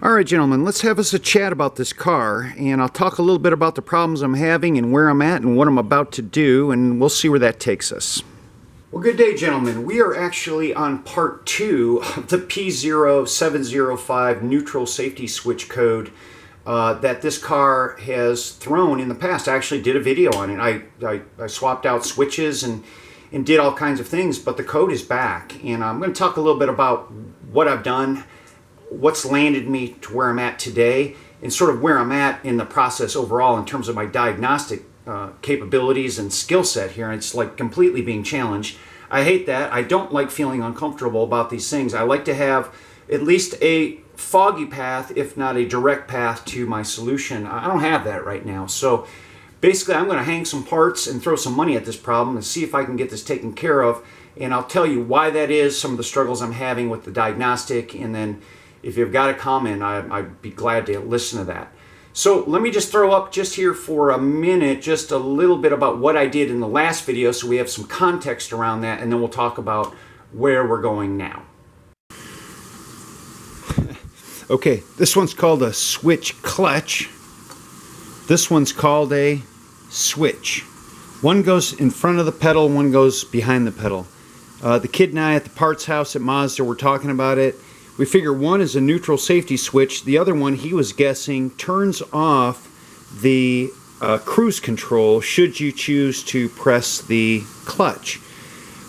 Alright gentlemen, let's have us a chat about this car, and I'll talk a little bit about the problems I'm having and where I'm at and what I'm about to do, and we'll see where that takes us. Well, good day gentlemen. We are actually on part 2 of the P0705 Neutral Safety Switch code that this car has thrown in the past. I actually did a video on it. I swapped out switches and did all kinds of things, but the code is back, and I'm going to talk a little bit about what I've done, what's landed me to where I'm at today, and sort of where I'm at in the process overall in terms of my diagnostic capabilities and skill set here. It's like completely being challenged. I hate that. I don't like feeling uncomfortable about these things. I like to have at least a foggy path, if not a direct path to my solution. I don't have that right now. So basically I'm going to hang some parts and throw some money at this problem and see if I can get this taken care of. And I'll tell you why that is, some of the struggles I'm having with the diagnostic, and then if you've got a comment, I'd be glad to listen to that. So let me just throw up just here for a minute just a little bit about what I did in the last video so we have some context around that, and then we'll talk about where we're going now. Okay, this one's called a switch clutch. This one's called a switch. One goes in front of the pedal, one goes behind the pedal. The kid and I at the parts house at Mazda were talking about it. We figure one is a neutral safety switch. The other one, he was guessing, turns off the cruise control should you choose to press the clutch.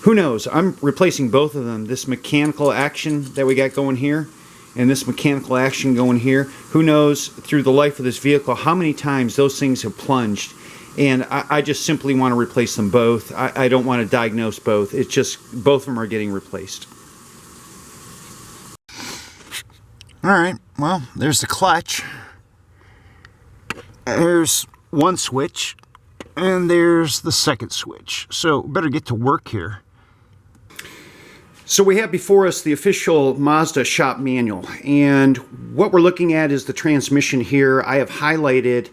Who knows? I'm replacing both of them. This mechanical action that we got going here and this mechanical action going here. Who knows through the life of this vehicle how many times those things have plunged. And I just simply want to replace them both. I don't want to diagnose both. It's just both of them are getting replaced. Alright, well, there's the clutch. There's one switch, and there's the second switch. So, better get to work here. So we have before us the official Mazda shop manual, and what we're looking at is the transmission here. I have highlighted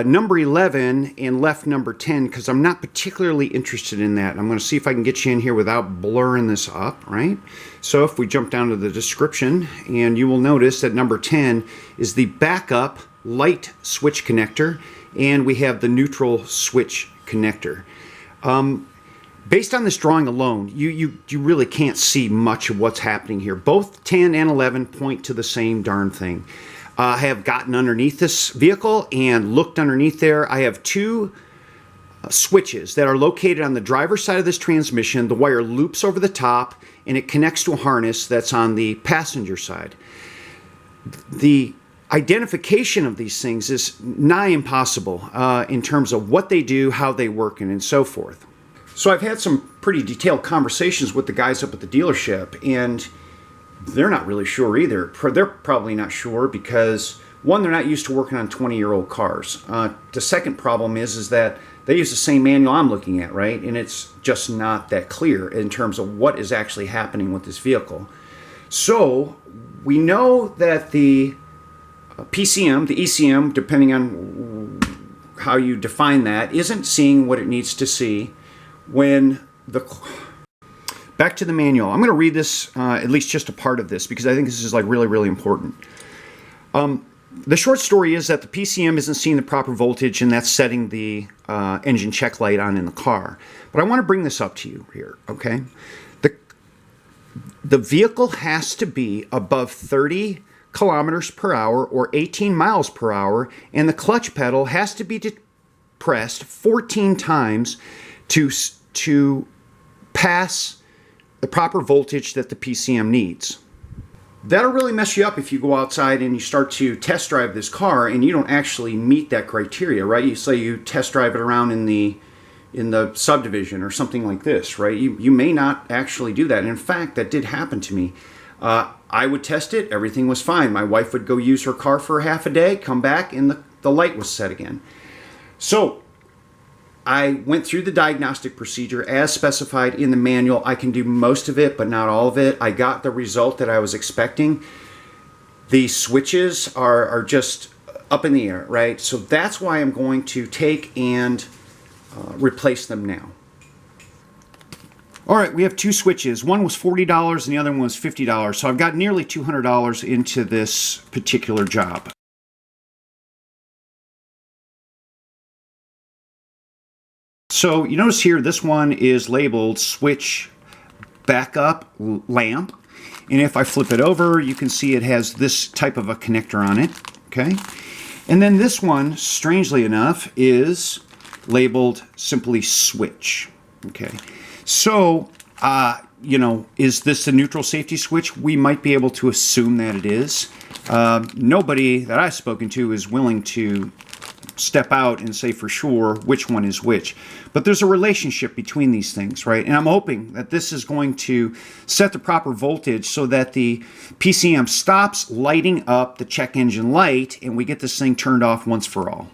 number 11 and left number 10 because I'm not particularly interested in that. I'm going to see if I can get you in here without blurring this up, right? So if we jump down to the description, and you will notice that number 10 is the backup light switch connector, and we have the neutral switch connector. Based on this drawing alone, you really can't see much of what's happening here. Both 10 and 11 point to the same darn thing. I have gotten underneath this vehicle and looked underneath there. I have two switches that are located on the driver's side of this transmission. The wire loops over the top and it connects to a harness that's on the passenger side. The identification of these things is nigh impossible in terms of what they do, how they work, and so forth. So I've had some pretty detailed conversations with the guys up at the dealership, and they're not really sure either. They're probably not sure because, one, they're not used to working on 20-year-old cars. The second problem is that they use the same manual I'm looking at, right? And it's just not that clear in terms of what is actually happening with this vehicle. So we know that the PCM, the ECM, depending on how you define that, isn't seeing what it needs to see when the... Back to the manual. I'm going to read this, at least just a part of this, because I think this is like really, really important. The short story is that the PCM isn't seeing the proper voltage, and that's setting the engine check light on in the car. But I want to bring this up to you here, okay? The vehicle has to be above 30 kilometers per hour or 18 miles per hour, and the clutch pedal has to be pressed 14 times to pass the proper voltage that the PCM needs. That'll really mess you up if you go outside and you start to test drive this car and you don't actually meet that criteria, right? You say you test drive it around in the subdivision or something like this, right? You may not actually do that. And in fact, that did happen to me. I would test it, everything was fine. My wife would go use her car for half a day, come back, and the light was set again. So I went through the diagnostic procedure as specified in the manual. I can do most of it, but not all of it. I got the result that I was expecting. The switches are just up in the air, right? So that's why I'm going to take and replace them now. All right, we have two switches. One was $40 and the other one was $50. So I've got nearly $200 into this particular job. So you notice here, this one is labeled switch backup lamp. And if I flip it over, you can see it has this type of a connector on it, okay? And then this one, strangely enough, is labeled simply switch, okay? So, you know, is this a neutral safety switch? We might be able to assume that it is. Nobody that I've spoken to is willing to step out and say for sure which one is which. But there's a relationship between these things, right? And I'm hoping that this is going to set the proper voltage so that the PCM stops lighting up the check engine light and we get this thing turned off once for all.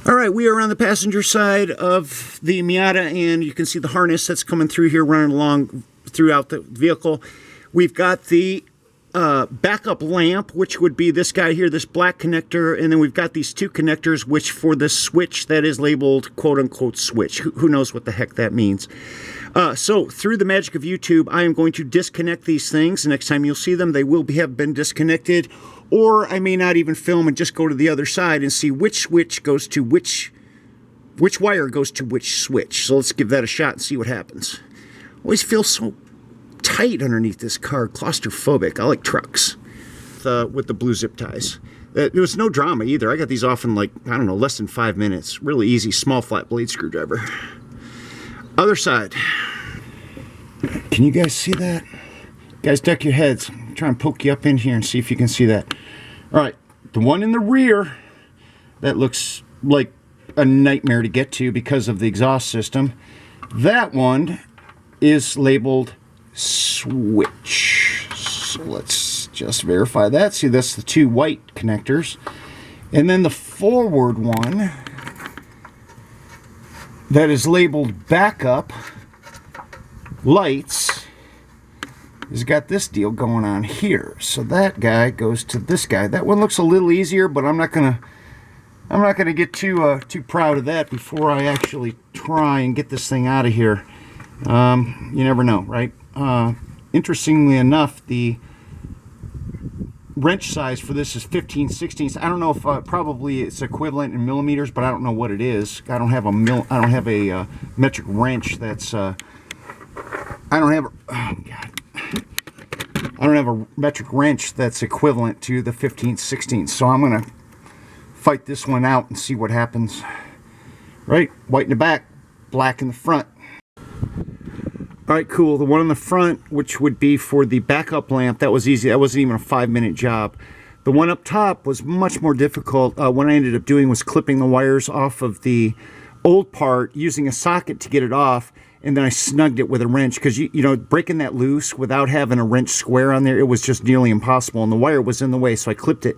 All right, we are on the passenger side of the Miata, and you can see the harness that's coming through here, running along throughout the vehicle. We've got the backup lamp, which would be this guy here, this black connector, and then we've got these two connectors, which for the switch that is labeled quote-unquote switch. Who knows what the heck that means? So through the magic of YouTube, I am going to disconnect these things. Next time you'll see them, they will have been disconnected. Or I may not even film and just go to the other side and see which switch goes to which wire goes to which switch. So let's give that a shot and see what happens. Always feels so tight underneath this car, claustrophobic. I like trucks with the blue zip ties. There was no drama either. I got these off in, like, I don't know, less than 5 minutes. Really easy, small flat blade screwdriver. Other side. Can you guys see that? Guys, duck your heads. Try and poke you up in here and see if you can see that. All right, the one in the rear, that looks like a nightmare to get to because of the exhaust system. That one is labeled switch. So let's just verify that. See, that's the two white connectors. And then the forward one that is labeled backup lights has got this deal going on here. So that guy goes to this guy. That one looks a little easier, but I'm not gonna get too proud of that before I actually try and get this thing out of here. You never know, right? Interestingly enough, the wrench size for this is 15/16. I don't know if probably it's equivalent in millimeters, but I don't know what it is. I don't have a metric wrench that's I don't have a metric wrench that's equivalent to the 15/16. So I'm gonna fight this one out and see what happens. Right, white in the back, black in the front. All right, cool. The one in the front, which would be for the backup lamp, that was easy. That wasn't even a 5-minute job. The one up top was much more difficult. What I ended up doing was clipping the wires off of the old part, using a socket to get it off, and then I snugged it with a wrench, because you know, breaking that loose without having a wrench square on there, it was just nearly impossible, and the wire was in the way, so I clipped it.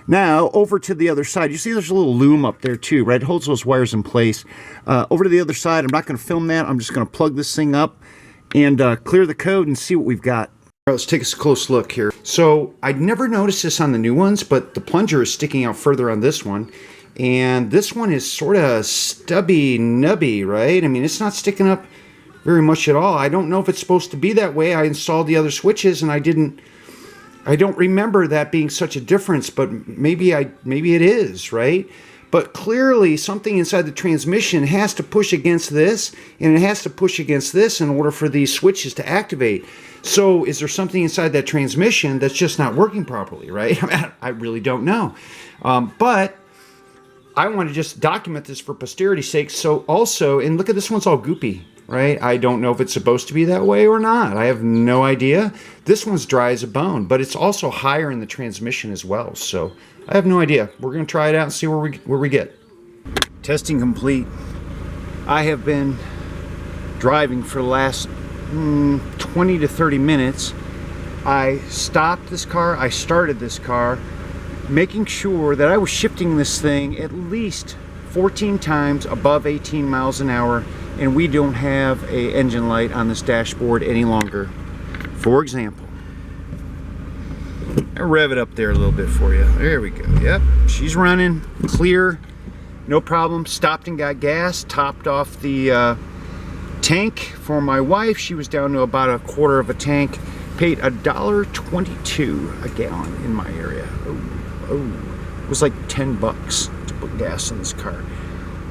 Now, over to the other side, you see there's a little loom up there too, right? It holds those wires in place. Over to the other side, I'm not going to film that. I'm just going to plug this thing up and clear the code and see what we've got. All right, let's take a close look here. So I'd never noticed this on the new ones, but the plunger is sticking out further on this one. And this one is sort of stubby nubby, right? I mean, it's not sticking up very much at all. I don't know if it's supposed to be that way. I installed the other switches and I don't remember that being such a difference, but maybe it is, right? But clearly something inside the transmission has to push against this, and it has to push against this in order for these switches to activate. So is there something inside that transmission that's just not working properly, right? I mean, I really don't know. But I want to just document this for posterity's sake. So also, and look at this one's all goopy, right? I don't know if it's supposed to be that way or not. I have no idea. This one's dry as a bone, but it's also higher in the transmission as well. So I have no idea. We're going to try it out and see where we get. Testing complete. I have been driving for the last 20 to 30 minutes. I stopped this car. I started this car, making sure that I was shifting this thing at least 14 times above 18 miles an hour, and we don't have an engine light on this dashboard any longer. For example, I'll rev it up there a little bit for you. There we go. Yep, she's running clear, no problem. Stopped and got gas, topped off the tank for my wife. She was down to about 1/4 of a tank. Paid $1.22 a gallon in my area. It was like 10 bucks to put gas in this car.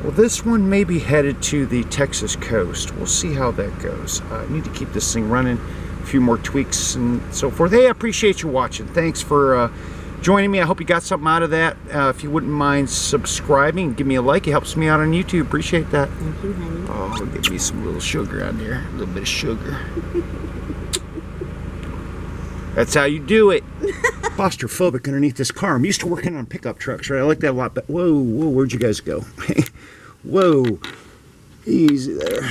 Well, this one may be headed to the Texas coast. We'll see how that goes. I need to keep this thing running, a few more tweaks and so forth. Hey, I appreciate you watching. Thanks for joining me. I hope you got something out of that. If you wouldn't mind subscribing, give me a like. It helps me out on YouTube. Appreciate that. Thank you, honey. Oh, give me some little sugar on there. A little bit of sugar. That's how you do it. Claustrophobic underneath this car. I'm used to working on pickup trucks, right? I like that a lot. But whoa, where'd you guys go? Whoa, easy there.